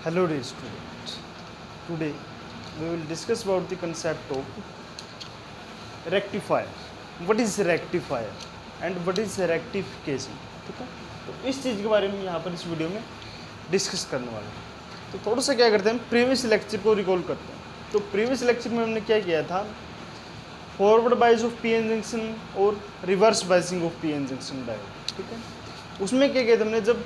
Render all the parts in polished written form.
Hello dear student. Today we will discuss about the concept of rectifier. What is rectifier and what is rectification? ठीक है, तो इस चीज़ के बारे में यहाँ पर इस वीडियो में डिस्कस करने वाले हैं। तो थोड़ा सा क्या करते हैं, प्रीवियस लेक्चर को रिकॉल करते हैं। तो प्रीवियस लेक्चर में हमने क्या किया था, forward bias of P N junction और reverse biasing of P N junction diode. ठीक है, उसमें क्या किया था हमने, जब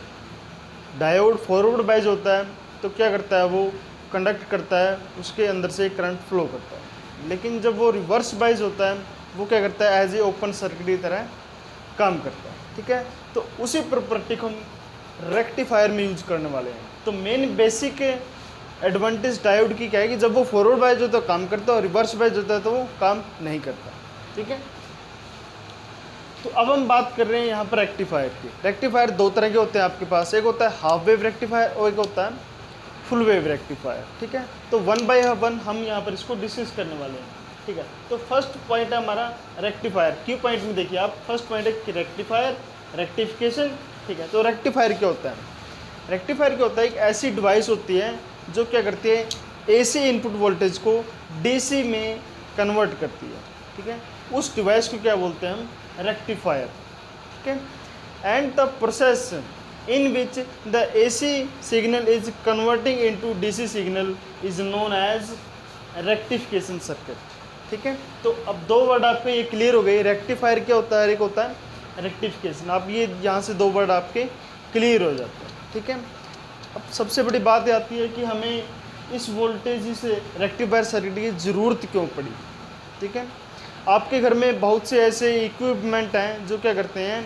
डायोड फॉरवर्ड बाइज होता है तो क्या करता है, वो कंडक्ट करता है, उसके अंदर से करंट फ्लो करता है। लेकिन जब वो रिवर्स बाइज होता है वो क्या करता है, एज ए ओपन सर्किट की तरह काम करता है। ठीक है, तो उसी प्रॉपर्टी को हम रेक्टिफायर में यूज करने वाले हैं। तो मेन बेसिक एडवांटेज डायोड की क्या है कि जब वो फॉरवर्ड बाइज होता है काम करता है और रिवर्स बाइज होता है तो वो काम नहीं करता। ठीक है, तो अब हम बात कर रहे हैं यहाँ पर रेक्टिफायर की। रेक्टिफायर दो तरह के होते हैं आपके पास, एक होता है हाफ वेव रेक्टिफायर और एक होता है फुल वेव रेक्टिफायर। ठीक है, तो वन बाय वन हम यहाँ पर इसको डिस्कस करने वाले हैं। ठीक है, तो फर्स्ट पॉइंट है हमारा रेक्टिफायर। क्यू पॉइंट में देखिए आप, फर्स्ट पॉइंट है कि रेक्टिफायर, रेक्टिफिकेशन। ठीक है, तो रेक्टिफायर क्या होता है? रेक्टिफायर क्या होता है, एक ऐसी डिवाइस होती है जो क्या करती है, एसी इनपुट वोल्टेज को डीसी में कन्वर्ट करती है। ठीक है, उस डिवाइस को क्या बोलते हैं हम, रेक्टिफायर। ठीक है, and the process in which the AC signal is converting into DC signal is known as rectification circuit। ठीक है, तो अब दो वर्ड आपके ये क्लियर हो गए, रेक्टिफायर क्या होता है, एक होता है रेक्टिफिकेशन। आप ये यहाँ से दो वर्ड आपके क्लियर हो जाते हैं। ठीक है, अब सबसे बड़ी बात ये आती है कि हमें इस वोल्टेज से रेक्टिफायर सर्किट की ज़रूरत क्यों पड़ी। ठीक है, आपके घर में बहुत से ऐसे इक्विपमेंट हैं जो क्या करते हैं,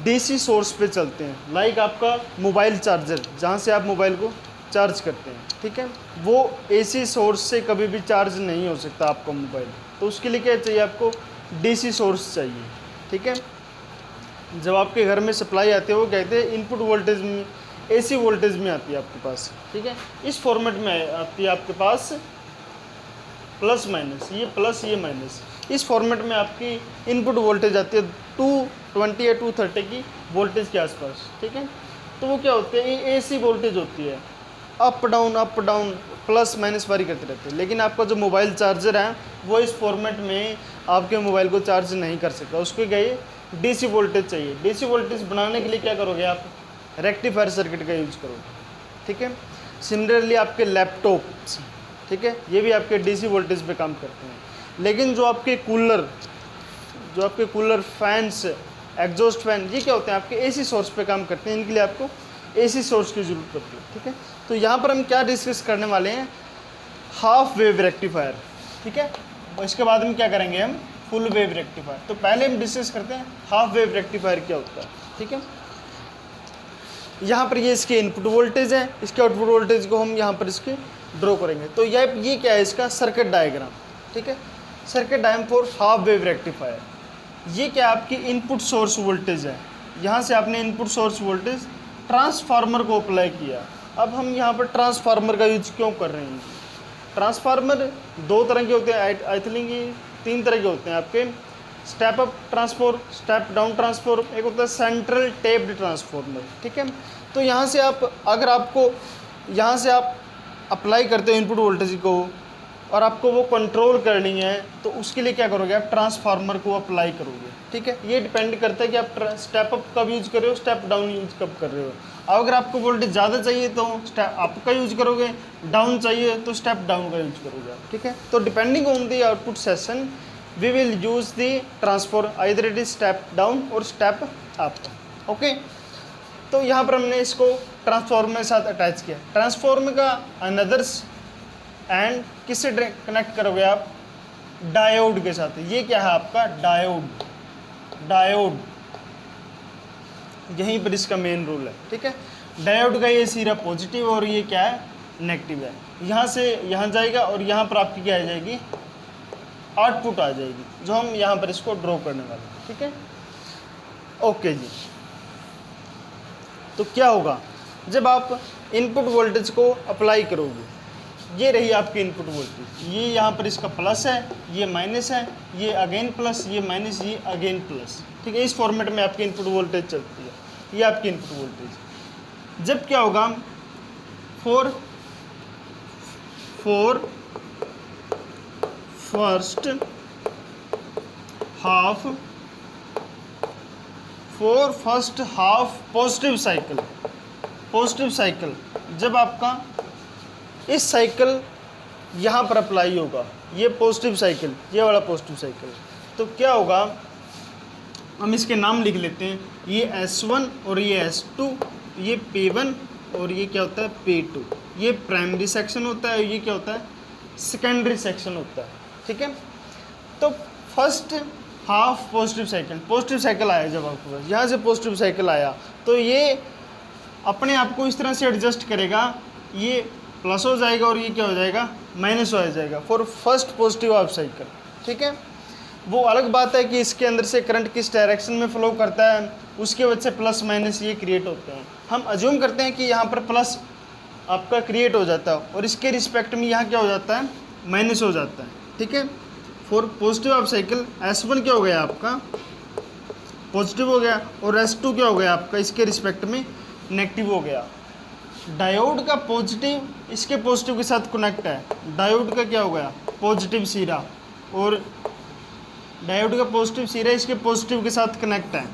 डीसी सोर्स पे चलते हैं। लाइक आपका मोबाइल चार्जर, जहाँ से आप मोबाइल को चार्ज करते हैं। ठीक है, वो एसी सोर्स से कभी भी चार्ज नहीं हो सकता आपका मोबाइल, तो उसके लिए क्या चाहिए, आपको डीसी सोर्स चाहिए। ठीक है, जब आपके घर में सप्लाई आती है वो कहते हैं इनपुट वोल्टेज में, एसी वोल्टेज में आती है आपके पास। ठीक है, इस फॉर्मेट में आती है आपके पास, प्लस माइनस, ये प्लस ये माइनस, इस फॉर्मेट में आपकी इनपुट वोल्टेज आती है 220 या 230 की वोल्टेज के आसपास। ठीक है, तो वो क्या होते हैं, ये एसी वोल्टेज होती है, अप डाउन प्लस माइनस वारी करते रहते हैं। लेकिन आपका जो मोबाइल चार्जर है वो इस फॉर्मेट में आपके मोबाइल को चार्ज नहीं कर सकता, उसको क्या है, डीसी वोल्टेज चाहिए। डीसी वोल्टेज बनाने के लिए क्या करोगे आप, रेक्टिफायर सर्किट का यूज करोगे। ठीक है, सिमिलरली आपके लैपटॉप, ठीक है, ये भी आपके डीसी वोल्टेज पे काम करते हैं। लेकिन जो आपके कूलर फैंस, एग्जॉस्ट फैन, ये क्या होते हैं, आपके एसी सोर्स पे काम करते हैं, इनके लिए आपको एसी सोर्स की ज़रूरत पड़ती है। ठीक है, तो यहाँ पर हम क्या डिस्कस करने वाले हैं, हाफ वेव रेक्टिफायर। ठीक है, और इसके बाद में क्या करेंगे हम, फुल वेव रेक्टिफायर। तो पहले हम डिस्कस करते हैं हाफ वेव रेक्टिफायर क्या होता है। ठीक है, यहाँ पर ये इसके इनपुट वोल्टेज है, इसके आउटपुट वोल्टेज को हम यहाँ पर इसके ड्रॉ करेंगे। तो ये क्या है, इसका सर्किट डायग्राम। ठीक है, circuit diagram for half wave rectifier. ये क्या आपकी इनपुट सोर्स वोल्टेज है, यहाँ से आपने इनपुट सोर्स वोल्टेज ट्रांसफार्मर को अप्लाई किया। अब हम यहाँ पर ट्रांसफार्मर का यूज क्यों कर रहे हैं, ट्रांसफार्मर दो तरह के होते हैं, आई थिंक तीन तरह के होते हैं आपके, step up transformer, step down transformer, एक होता है सेंट्रल टेप्ड ट्रांसफॉर्मर। ठीक है, तो यहाँ से आप, अगर आपको यहाँ से आप अप्लाई करते हो इनपुट वोल्टेज को और आपको वो कंट्रोल करनी है, तो उसके लिए क्या करोगे, आप ट्रांसफार्मर को अप्लाई करोगे। ठीक है, ये डिपेंड करता है कि आप स्टेप अप कब यूज कर रहे हो, स्टेप डाउन यूज कब कर रहे हो। अगर आपको वोल्टेज ज़्यादा चाहिए तो स्टेप अप का यूज करोगे, डाउन चाहिए तो स्टेप डाउन का यूज करोगे आप। ठीक है, तो depending on the output session we will use the transformer, either it is step down और स्टेप अप। ओके, तो यहाँ पर हमने इसको ट्रांसफॉर्मर के साथ अटैच किया। ट्रांसफॉर्मर का अनदर्स एंड किससे कनेक्ट करोगे आप, डायोड के साथ। ये क्या है आपका डायोड, यहीं पर इसका मेन रोल है। ठीक है, डायोड का ये सिरा पॉजिटिव और ये क्या है, नेगेटिव है। यहाँ से यहाँ जाएगा और यहाँ पर आपकी क्या आ जाएगी, आउटपुट आ जाएगी, जो हम यहाँ पर इसको ड्रॉ करने वाले हैं। ठीक है, ओके जी। तो क्या होगा, जब आप इनपुट वोल्टेज को अप्लाई करोगे, ये रही आपकी इनपुट वोल्टेज, ये यहाँ पर इसका प्लस है, ये माइनस है, ये अगेन प्लस, ये माइनस, ये अगेन प्लस। ठीक है, इस फॉर्मेट में आपकी इनपुट वोल्टेज चलती है, ये आपकी इनपुट वोल्टेज। जब क्या होगा, for first half positive cycle जब आपका इस साइकिल यहाँ पर अप्लाई होगा, ये पॉजिटिव साइकिल, ये वाला पॉजिटिव साइकिल, तो क्या होगा, हम इसके नाम लिख लेते हैं। ये S1 और ये S2, ये P1 और ये क्या होता है P2। ये प्राइमरी सेक्शन होता है, ये क्या होता है सेकेंडरी सेक्शन होता है। ठीक है, तो फर्स्ट हाफ पॉजिटिव साइकिल आया, जब आपके पास यहाँ से पॉजिटिव साइकिल आया तो ये अपने आप को इस तरह से एडजस्ट करेगा, ये प्लस हो जाएगा और ये क्या हो जाएगा माइनस हो जाएगा for first positive half cycle. ठीक है, वो अलग बात है कि इसके अंदर से करंट किस डायरेक्शन में फ्लो करता है, उसके वजह से प्लस माइनस ये क्रिएट होते हैं। हम अज्यूम करते हैं कि यहाँ पर प्लस आपका क्रिएट हो जाता है और इसके रिस्पेक्ट में यहाँ क्या हो जाता है माइनस हो जाता है। ठीक है, for positive half cycle S1 क्या हो गया आपका पॉजिटिव हो गया और S2 क्या हो गया आपका इसके रिस्पेक्ट में नेगेटिव हो गया। डायोड का पॉजिटिव इसके पॉजिटिव के साथ कनेक्ट है, डायोड का क्या हो गया पॉजिटिव सिरा, और डायोड का पॉजिटिव सिरा इसके पॉजिटिव के साथ कनेक्ट है।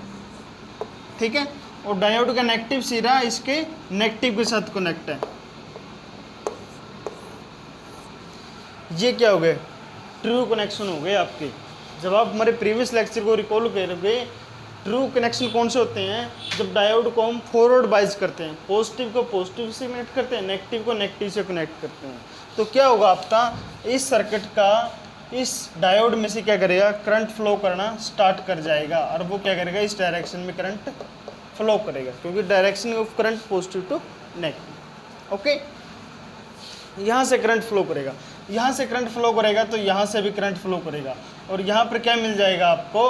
ठीक है, और डायोड का नेगेटिव सिरा इसके नेगेटिव के साथ कनेक्ट है। ये क्या हो गए ट्रू कनेक्शन हो गए आपके। जब आप हमारे प्रीवियस लेक्चर को रिकॉल करोगे, ट्रू कनेक्शन कौन से होते हैं, जब डायोड को हम फॉरवर्ड बाइज करते हैं, पॉजिटिव को पॉजिटिव से कनेक्ट करते हैं, नेगेटिव को नेगेटिव से कनेक्ट करते हैं, तो क्या होगा आपका इस सर्किट का इस डायोड में से क्या करेगा करंट फ्लो करना स्टार्ट कर जाएगा, और वो क्या करेगा इस डायरेक्शन में करंट फ्लो करेगा, क्योंकि direction of current positive to negative. Okay, यहाँ से करंट फ्लो करेगा, यहाँ से करंट फ्लो करेगा तो यहाँ से भी करंट फ्लो करेगा, और यहाँ पर क्या मिल जाएगा आपको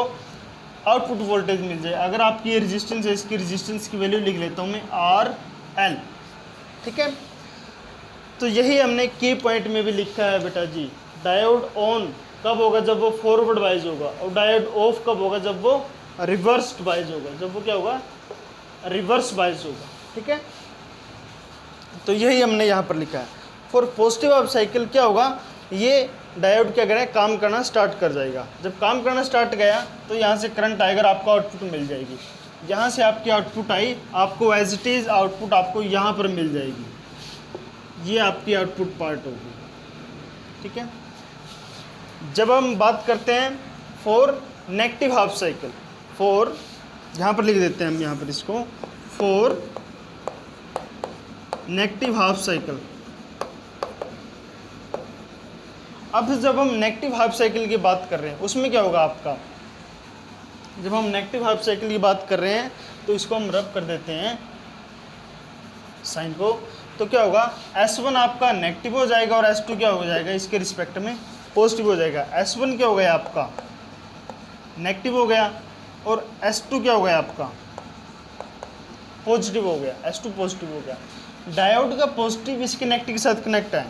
आउटपुट वोल्टेज मिल जाए। अगर आपकी ये रेजिस्टेंस है, इसकी रेजिस्टेंस की वैल्यू लिख लेता हूँ मैं RL। ठीक है, तो यही हमने की पॉइंट में भी लिखा है बेटा जी। डायोड ऑन कब होगा जब वो फॉरवर्ड बाइज होगा, और डायोड ऑफ कब होगा जब वो रिवर्स बाइज होगा, जब वो क्या होगा रिवर्स बाइज होगा। ठीक है, तो यही हमने यहाँ पर लिखा है। फॉर पॉजिटिव हाफ साइकिल क्या होगा, ये डायोड क्या करें काम करना स्टार्ट कर जाएगा। जब काम करना स्टार्ट गया तो यहाँ से करंट आएगा, आपको आउटपुट मिल जाएगी। यहाँ से आपकी आउटपुट आई, आपको एज इट इज़ आउटपुट आपको यहाँ पर मिल जाएगी, ये आपकी आउटपुट पार्ट होगी। ठीक है, जब हम बात करते हैं for negative half cycle, for यहाँ पर लिख देते हैं हम यहाँ पर इसको फॉर नेगेटिव हाफ साइकिल। अब जब हम नेगेटिव हाफ साइकिल की बात कर रहे हैं उसमें क्या होगा आपका, जब हम नेगेटिव हाफ साइकिल की बात कर रहे हैं तो इसको हम रब कर देते हैं साइन को, तो क्या होगा S1 आपका नेगेटिव हो जाएगा और S2 क्या हो जाएगा इसके रिस्पेक्ट में पॉजिटिव हो जाएगा। S1 क्या हो गया आपका नेगेटिव हो गया और S2 क्या हो गया आपका पॉजिटिव हो गया, S2 पॉजिटिव हो गया। डायोड का पॉजिटिव इसके नेगेटिव के साथ कनेक्ट है,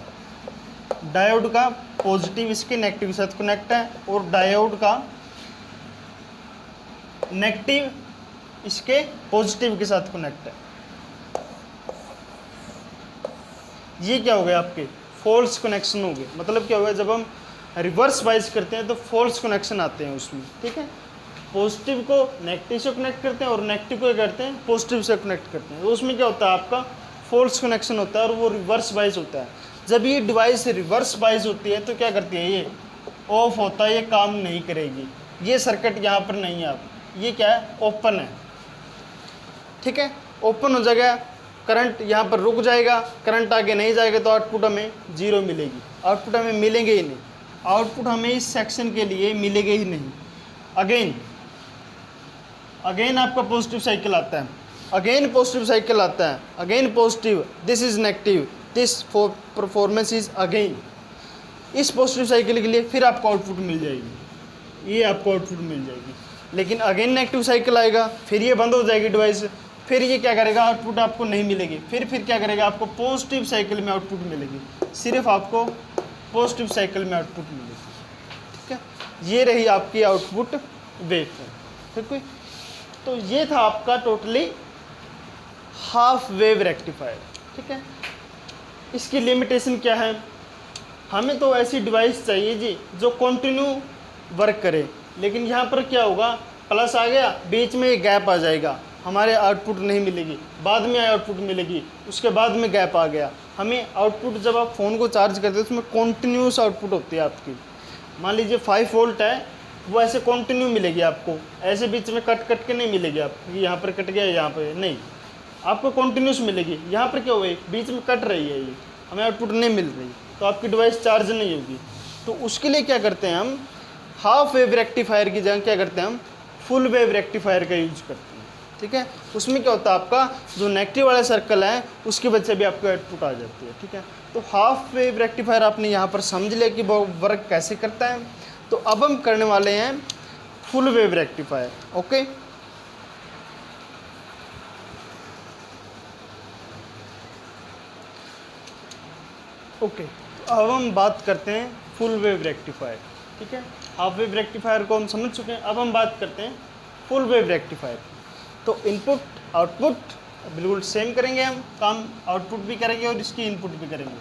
डायोड का पॉजिटिव इसके नेगेटिव के साथ कनेक्ट है, और डायोड का नेगेटिव इसके पॉजिटिव के साथ कनेक्ट है। ये क्या हो गया आपके फॉल्स कनेक्शन हो गए। मतलब क्या होगा जब हम रिवर्स बाइज करते हैं तो फॉल्स कनेक्शन आते हैं उसमें। ठीक है, पॉजिटिव को नेगेटिव से कनेक्ट करते हैं और नेगेटिव को करते हैं पॉजिटिव से कनेक्ट करते हैं, तो उसमें क्या होता है आपका फॉल्स कनेक्शन होता है और वो रिवर्स बाइज होता है। जब ये डिवाइस रिवर्स बाइज होती है तो क्या करती है, ये ऑफ होता है, ये काम नहीं करेगी। ये सर्किट यहाँ पर नहीं है, अब ये क्या है ओपन है। ठीक है, ओपन हो जाएगा, करंट यहाँ पर रुक जाएगा, करंट आगे नहीं जाएगा तो आउटपुट हमें जीरो मिलेगी, आउटपुट हमें मिलेंगे ही नहीं, आउटपुट हमें इस सेक्शन के लिए मिलेगा ही नहीं। अगेन आपका पॉजिटिव साइकिल आता है, अगेन पॉजिटिव साइकिल आता है, again positive, this is negative, this performance is again. इस पॉजिटिव साइकिल के लिए फिर आपको आउटपुट मिल जाएगी, ये आपको आउटपुट मिल जाएगी। लेकिन अगेन नेगेटिव साइकिल आएगा, फिर ये बंद हो जाएगी डिवाइस, फिर ये क्या करेगा आउटपुट आपको नहीं मिलेगी, फिर क्या करेगा आपको पॉजिटिव साइकिल में आउटपुट मिलेगी, सिर्फ आपको पॉजिटिव साइकिल में आउटपुट मिलेगी। ठीक है, ये रही आपकी आउटपुट वेवफॉर्म। ठीक है, तो ये था आपका टोटली हाफ वेव रेक्टिफायर। ठीक है, इसकी लिमिटेशन क्या है, हमें तो ऐसी डिवाइस चाहिए जी जो कंटिन्यू वर्क करे, लेकिन यहाँ पर क्या होगा, प्लस आ गया, बीच में एक गैप आ जाएगा, हमारे आउटपुट नहीं मिलेगी, बाद में आउटपुट मिलेगी, उसके बाद में गैप आ गया। हमें आउटपुट जब आप फ़ोन को चार्ज करते हो उसमें कॉन्टीन्यूस आउटपुट होती है आपकी। मान लीजिए 5 वोल्ट है, वो ऐसे कंटिन्यू मिलेगी आपको, ऐसे बीच में कट कट के नहीं मिलेगी आपको, यहाँ पर कट गया यहाँ पर नहीं, आपको कंटिन्यूस मिलेगी। यहाँ पर क्या हुआ, बीच में कट रही है, ये हमें आउटपुट नहीं मिल रही, तो आपकी डिवाइस चार्ज नहीं होगी। तो उसके लिए क्या करते हैं हम, हाफ वेव रेक्टिफायर की जगह क्या करते हैं हम, फुल वेव रेक्टिफायर का यूज करते हैं। ठीक है, उसमें क्या होता है, आपका जो नेगेटिव वाला सर्कल है उसकी वजह से भी आपको आउटपुट आ जाती है। ठीक है, तो हाफ वेव रेक्टिफायर आपने यहाँ पर समझ लिया कि वो वर्क कैसे करता है। तो अब हम करने वाले हैं full wave rectifier. Okay, okay, तो अब हम बात करते हैं फुल वेव रेक्टिफायर। ठीक है, हाफ वेव रेक्टिफायर को हम समझ चुके हैं, अब हम बात करते हैं फुल वेव रेक्टिफायर। तो इनपुट आउटपुट बिल्कुल सेम करेंगे हम काम, आउटपुट भी करेंगे और इसकी इनपुट भी करेंगे।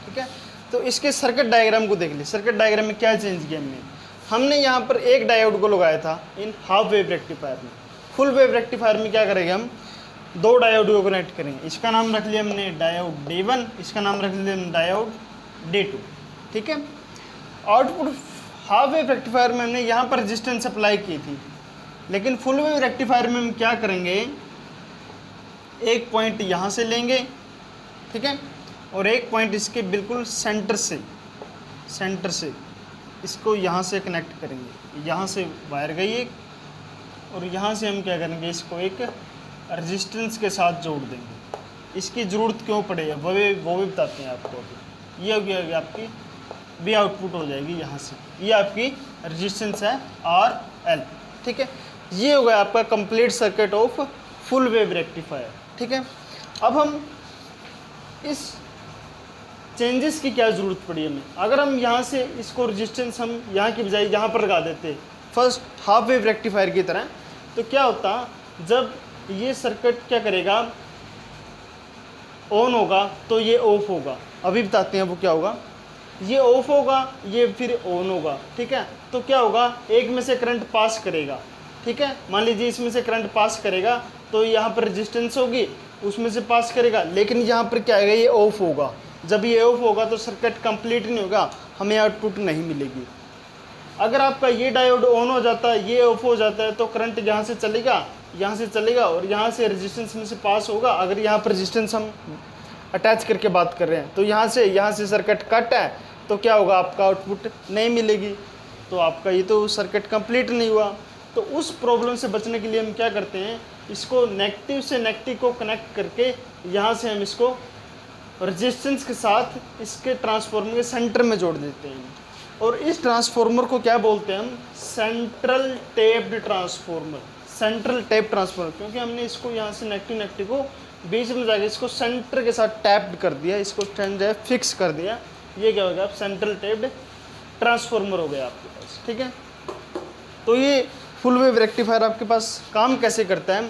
ठीक है, तो इसके सर्किट डायग्राम को देख लीजिए, सर्किट डायग्राम में क्या चेंज किया हमने यहाँ पर एक डायोड को लगाया था इन हाफ वेव रेक्टिफायर में। फुल वेव रेक्टिफायर में क्या करेंगे हम, 2 डायोड को कनेक्ट करेंगे, इसका नाम रख लिया हमने डायोड D1, इसका नाम रख लिया डायोड D2। ठीक है, आउटपुट हाफ वेव रेक्टिफायर में हमने यहाँ पर रेजिस्टेंस अप्लाई की थी, लेकिन फुल वेव रेक्टिफायर में हम क्या करेंगे, एक पॉइंट यहाँ से लेंगे, ठीक है, और एक पॉइंट इसके बिल्कुल सेंटर से इसको यहाँ से कनेक्ट करेंगे। यहाँ से वायर गई एक, और यहाँ से हम क्या करेंगे, इसको एक रेजिस्टेंस के साथ जोड़ देंगे। इसकी ज़रूरत क्यों पड़े है वो भी बताते हैं आपको। अभी ये हो गया आपकी भी आउटपुट हो जाएगी यहाँ से, ये आपकी रेजिस्टेंस है RL। ठीक है, ये हो गया आपका complete circuit of full wave rectifier. ठीक है, अब हम इस चेंजेस की क्या ज़रूरत पड़ी हमें, अगर हम यहाँ से इसको रेजिस्टेंस हम यहाँ की बजाय यहाँ पर लगा देते फर्स्ट हाफ वेव रेक्टिफायर की तरह, तो क्या होता, जब ये सर्किट क्या करेगा, ऑन होगा तो ये ऑफ होगा। अभी बताते हैं वो क्या होगा, ये ऑफ होगा, ये फिर ऑन होगा। ठीक है, तो क्या होगा, एक में से करंट पास करेगा। ठीक है, मान लीजिए इसमें से करंट पास करेगा तो यहाँ पर रेजिस्टेंस होगी, उसमें से पास करेगा, लेकिन यहाँ पर क्या आएगा, ये ऑफ होगा। जब ये ऑफ होगा तो सर्किट कंप्लीट नहीं होगा, हमें आउटपुट नहीं मिलेगी। अगर आपका ये डायोड ऑन हो जाता है, ये ऑफ हो जाता है, तो करंट यहाँ से चलेगा और यहाँ से रेजिस्टेंस में से पास होगा। अगर यहाँ पर रेजिस्टेंस हम अटैच करके बात कर रहे हैं तो यहाँ से सर्किट कट है, तो क्या होगा, आपका आउटपुट नहीं मिलेगी, तो आपका ये तो सर्किट कंप्लीट नहीं हुआ। तो उस प्रॉब्लम से बचने के लिए हम क्या करते हैं, इसको नेगेटिव से नेगेटिव को कनेक्ट करके यहाँ से हम इसको रेजिस्टेंस के साथ इसके ट्रांसफार्मर के सेंटर में जोड़ देते हैं। और इस ट्रांसफार्मर को क्या बोलते हैं हम, central taped transformer. Central tap transformer, क्योंकि हमने इसको यहाँ से नेगेटिव को बीच में जाके इसको सेंटर के साथ टैप्ड कर दिया, इसको जो है फिक्स कर दिया। ये क्या हो गया, आप सेंट्रल टेप्ड ट्रांसफार्मर हो गया आपके पास। ठीक है, तो ये फुल वेव रेक्टिफायर आपके पास काम कैसे करता है,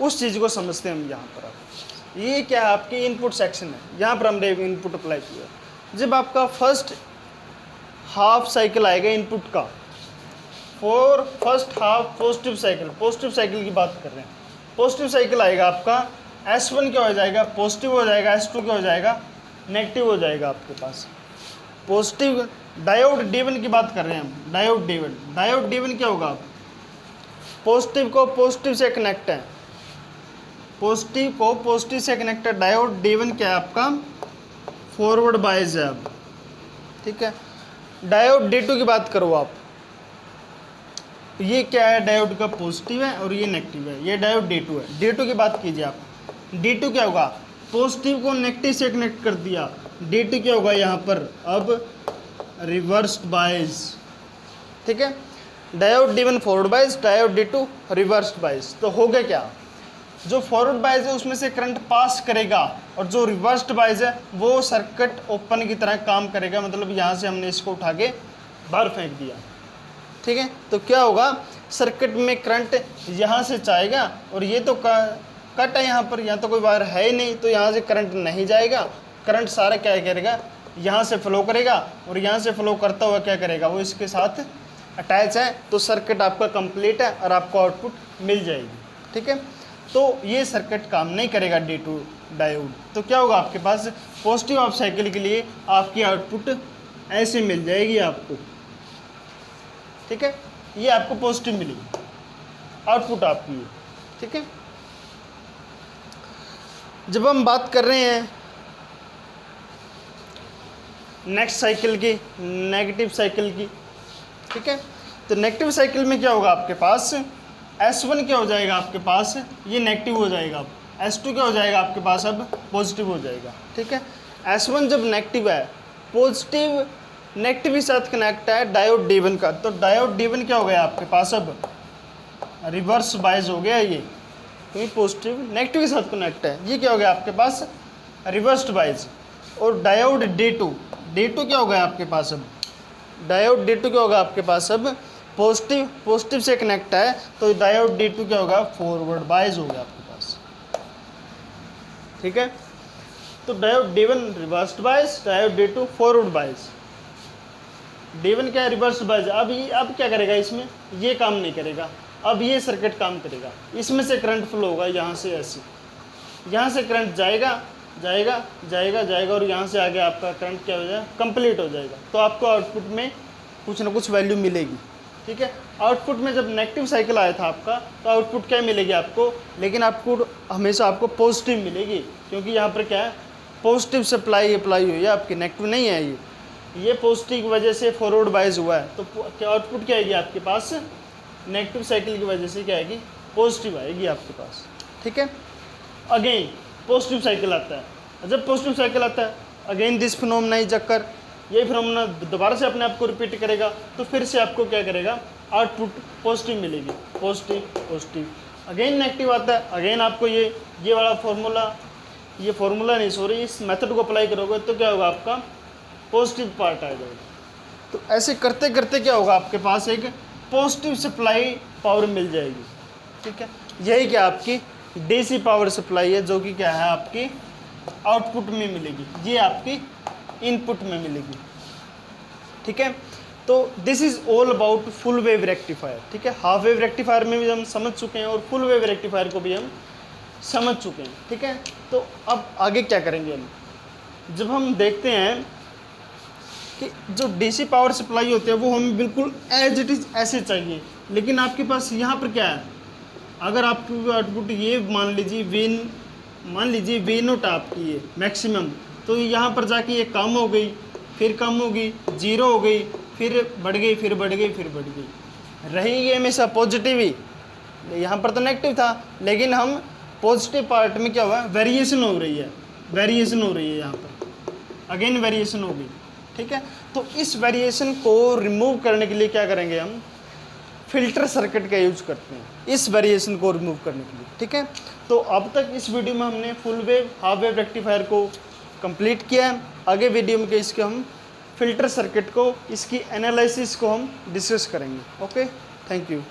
उस चीज़ को समझते हैं हम यहाँ पर। आप ये क्या है, आपकी इनपुट सेक्शन है, यहाँ पर हमने इनपुट अप्लाई किया। जब आपका फर्स्ट हाफ साइकिल आएगा इनपुट का, for first half positive cycle की बात कर रहे हैं, पॉजिटिव साइकिल आएगा आपका, S1 क्या हो जाएगा, पॉजिटिव हो जाएगा, S2 क्या हो जाएगा, नेगेटिव हो जाएगा आपके पास। पॉजिटिव डायोड D1 की बात कर रहे हैं हम, डायोड D1 क्या होगा, पॉजिटिव को पॉजिटिव से कनेक्ट है, डायोड D1 क्या है आपका, फॉरवर्ड बायस है अब। ठीक है, डायोड D2 की बात करो आप, ये क्या है, डायोड का पॉजिटिव है और ये नेगेटिव है, ये डायोड D2 है। D2 की बात कीजिए आप, D2 क्या होगा, पॉजिटिव को नेगेटिव से कनेक्ट कर दिया, D2 क्या होगा यहाँ पर अब रिवर्स्ड बायस। ठीक है, diode D1 forward bias, diode D2 reversed bias. तो हो गया क्या, जो फॉरवर्ड बायस है उसमें से करंट पास करेगा और जो रिवर्स्ड बायस है वो सर्किट ओपन की तरह काम करेगा, मतलब यहाँ से हमने इसको उठा के बाहर फेंक दिया। ठीक है, तो क्या होगा, सर्किट में करंट यहाँ से जाएगा और ये तो कट है यहाँ पर, यहाँ तो कोई वायर है ही नहीं, तो यहाँ से करंट नहीं जाएगा करंट सारा क्या करेगा, यहाँ से फ्लो करेगा और यहाँ से फ्लो करता हुआ क्या करेगा, वो इसके साथ अटैच है, तो सर्किट आपका कंप्लीट है और आपको आउटपुट मिल जाएगी। ठीक है, तो ये सर्किट काम नहीं करेगा D2 डायोड, तो क्या होगा आपके पास पॉजिटिव हाफ साइकिल के लिए आपकी आउटपुट ऐसे मिल जाएगी आपको। ठीक है, ये आपको पॉजिटिव मिलेगी आउटपुट आपकी ये। ठीक है, जब हम बात कर रहे हैं नेक्स्ट साइकिल की, नेगेटिव साइकिल की, ठीक है, तो नेगेटिव साइकिल में क्या होगा आपके पास S1 क्या हो जाएगा आपके पास, ये नेगेटिव हो जाएगा, अब S2 क्या हो जाएगा आपके पास, अब पॉजिटिव हो जाएगा। ठीक है, S1 जब नेगेटिव है, पॉजिटिव नेगेटिव के साथ कनेक्ट है डायोड D1 का, तो डायोड D1 क्या हो गया आपके पास, अब रिवर्स बायस हो गया ये, क्योंकि पॉजिटिव नेगेटिव के साथ कनेक्ट है, ये क्या हो गया आपके पास रिवर्स्ड बायस। और डायोड D2 क्या हो गया आपके पास, अब डायोड D2 क्या होगा आपके पास, अब पॉजिटिव से कनेक्ट है, तो डायोड D2 क्या होगा, फॉरवर्ड बायस हो गया आपके पास। ठीक है, तो diode D1 reversed bias, diode D2 forward bias. D1 क्या है, रिवर्स्ड बायस। अब क्या करेगा, इसमें ये काम नहीं करेगा, अब ये सर्किट काम करेगा, इसमें से करंट फ्लो होगा, यहाँ से ऐसे, यहाँ से करंट जाएगा जाएगा जाएगा जाएगा और यहाँ से आगे आपका करंट क्या हो जाएगा, कंप्लीट हो जाएगा, तो आपको आउटपुट में कुछ ना कुछ वैल्यू मिलेगी। ठीक है, आउटपुट में जब नेगेटिव साइकिल आया था आपका, तो आउटपुट क्या मिलेगी आपको, लेकिन आउटपुट हमेशा आपको पॉजिटिव मिलेगी, क्योंकि यहाँ पर क्या है, पॉजिटिव सप्लाई अप्लाई हुई है आपकी, नेगेटिव नहीं है ये पॉजिटिव की वजह से फॉरवर्ड बायस हुआ है, तो क्या आउटपुट क्या आएगी आपके पास, नेगेटिव साइकिल की वजह से क्या आएगी, पॉजिटिव आएगी आपके पास। ठीक है, अगेन पॉजिटिव साइकिल आता है, जब पॉजिटिव साइकिल आता है again this phenomena is occur, ये फिनोमेना दोबारा से अपने आप को रिपीट करेगा, तो फिर से आपको क्या करेगा, आउटपुट पॉजिटिव मिलेगी, पॉजिटिव। अगेन नेगेटिव आता है, अगेन आपको ये वाला फार्मूला नहीं, सॉरी, इस मेथड को अप्लाई करोगे तो क्या होगा, आपका पॉजिटिव पार्ट आ जाएगा। तो ऐसे करते करते क्या होगा, आपके पास एक पॉजिटिव सप्लाई पावर मिल जाएगी। ठीक है, यही क्या आपकी DC पावर सप्लाई है, जो कि क्या है आपकी आउटपुट में मिलेगी, ये आपकी इनपुट में मिलेगी। ठीक है, तो this is all about full wave rectifier. ठीक है, हाफ वेव रेक्टिफायर में भी हम समझ चुके हैं और फुल वेव रेक्टिफायर को भी हम समझ चुके हैं। ठीक है, तो अब आगे क्या करेंगे हम, जब हम देखते हैं कि जो DC पावर सप्लाई होती है वो हमें बिल्कुल एज इट इज़ ऐसे चाहिए, लेकिन आपके पास यहाँ पर क्या है, अगर आपकी आउटपुट ये मान लीजिए V0 आपकी ये मैक्सिमम, तो यहाँ पर जाके ये कम हो गई, फिर कम होगी, 0 हो गई, फिर बढ़ गई, फिर बढ़ गई, फिर बढ़ गई, रहेगी हमेशा पॉजिटिव ही। यहाँ पर तो नेगेटिव था, लेकिन हम पॉजिटिव पार्ट में क्या हुआ, वेरिएशन हो रही है यहाँ पर, अगेन वेरिएशन होगी। ठीक है, तो इस वेरिएशन को रिमूव करने के लिए क्या करेंगे, हम फिल्टर सर्किट का यूज करते हैं इस वेरिएशन को रिमूव करने के लिए। ठीक है, तो अब तक इस वीडियो में हमने full wave half wave rectifier को कंप्लीट किया है। आगे वीडियो में इसके हम फिल्टर सर्किट को, इसकी एनालिसिस को हम डिस्कस करेंगे। Okay, thank you.